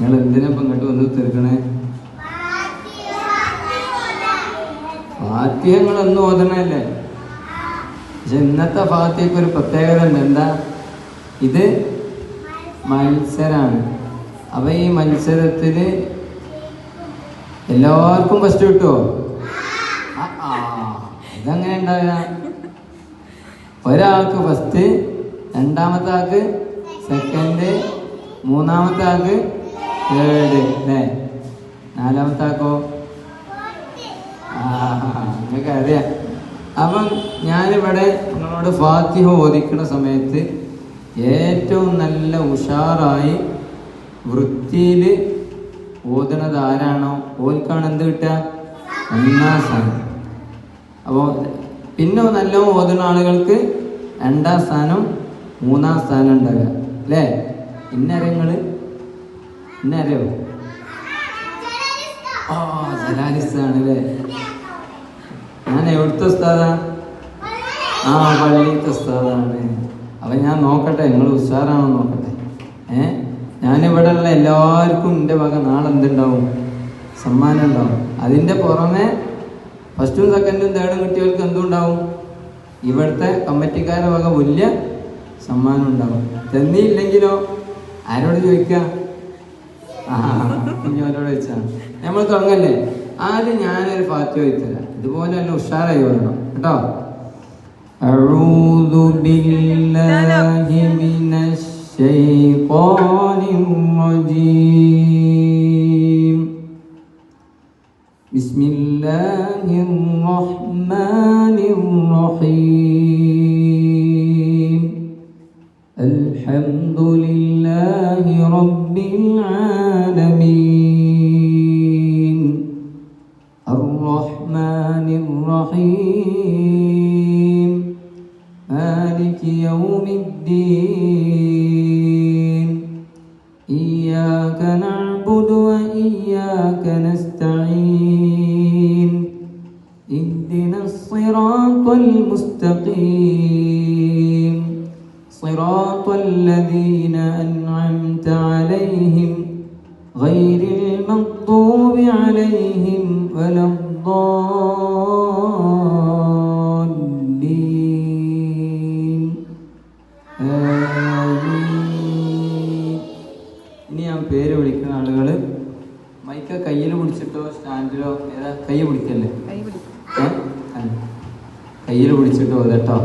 നിങ്ങൾ എന്തിനാ ഇപ്പം ഇങ്ങോട്ട് വന്ന് തീർക്കണേ? ഫാത്തിഹങ്ങളൊന്നും ഓതണല്ലേ? പക്ഷെ ഇന്നത്തെ ഫാത്തിഹയ്ക്ക് ഒരു പ്രത്യേകത ഉണ്ട്. എന്താ? ഇത് മത്സരമാണ്. അപ്പം ഈ മത്സരത്തിൽ എല്ലാവർക്കും ഫസ്റ്റ് കിട്ടുമോ? ഇതങ്ങനെ ഉണ്ടാവില്ല. ഒരാൾക്ക് ഫസ്റ്റ്, രണ്ടാമത്തെ ആൾക്ക് സെക്കൻഡ്, മൂന്നാമത്തെ ആൾക്ക് തേർഡ് അല്ലേ? നാലാമത്തെ ആക്കോ? നിങ്ങൾക്ക് അറിയാം. അപ്പം ഞാനിവിടെ നിങ്ങളോട് ഫാത്തിഹ ഓദിക്കുന്ന സമയത്ത് ഏറ്റവും നല്ല ഉഷാറായി വൃത്തിയിൽ ഓതുന്നത് ആരാണോ ഓൽക്കാണ് എന്ത് കിട്ടുക? ഒന്നാം സ്ഥാനം. അപ്പോൾ പിന്നെ നല്ല ഓതുന്ന ആളുകൾക്ക് രണ്ടാം സ്ഥാനം, മൂന്നാം സ്ഥാനം ഉണ്ടാകുക അല്ലേ? ഇന്നറിയങ്ങൾ ഇന്നറിയോ? ജലാലിസ്താണ് അല്ലേ? ഞാൻ എവിടുത്തെ ഉസ്താദാ? പള്ളിയിലത്തെ ഉസ്താദാണ്. അപ്പം ഞാൻ നോക്കട്ടെ, നിങ്ങൾ ഉഷാറാണോ നോക്കട്ടെ. ഞാനിവിടെ ഉള്ള എല്ലാവർക്കും എൻ്റെ വക നാളെ എന്തുണ്ടാവും? സമ്മാനം ഉണ്ടാവും. അതിൻ്റെ പുറമെ ഫസ്റ്റും സെക്കൻഡും തേർഡും കിട്ടിയവർക്ക് എന്തുണ്ടാവും? ഇവിടുത്തെ കമ്മിറ്റിക്കാരുടെ വക വലിയ സമ്മാനം ഉണ്ടാവും. തന്നിയില്ലെങ്കിലോ ആരോട് ചോദിക്കുക? കുഞ്ഞോരോട് ചോദിച്ചാൽ നമ്മൾ തുടങ്ങല്ലേ? ആദ്യം ഞാനൊരു ഫാത്തിഹ ചോദിത്തരാം. ഇതുപോലെ തന്നെ ഉഷാറായി വരണം കേട്ടോ. അഊദു ബില്ലാഹി മിനശ് ശൈത്വാനിർ റജീം. ബിസ്മില്ലാഹിർ റഹ്മാനിർ റഹീം. അൽഹംദുലില്ലാഹി റബ്ബിൽ ആലമീൻ. അർറഹ്മാനിർ റഹീം. മാലികി യൗമിദ്ദീൻ. ഇയ്യാക നഅ്ബുദു വ ഇയ്യാക നസ്തഈൻ. ഇഹ്ദിനസ് സിറാത്തൽ മുസ്തഖീം. സിറാത്തൽ ലദീന അൻഅംത അലൈഹിം ഗൈറിൽ മഗ്ദൂബി അലൈഹിം വലദ്ദാല്ലീൻ. ഇനി ഞാൻ പേര് വിളിക്കുന്ന ആളുകൾ മൈക്ക് കയ്യിൽ പിടിച്ചിട്ടോ സ്റ്റാൻഡിലോ ഏതാ? കൈ പിടിക്കല്ലേ? കയ്യിൽ പിടിച്ചിട്ടോ കേട്ടോ.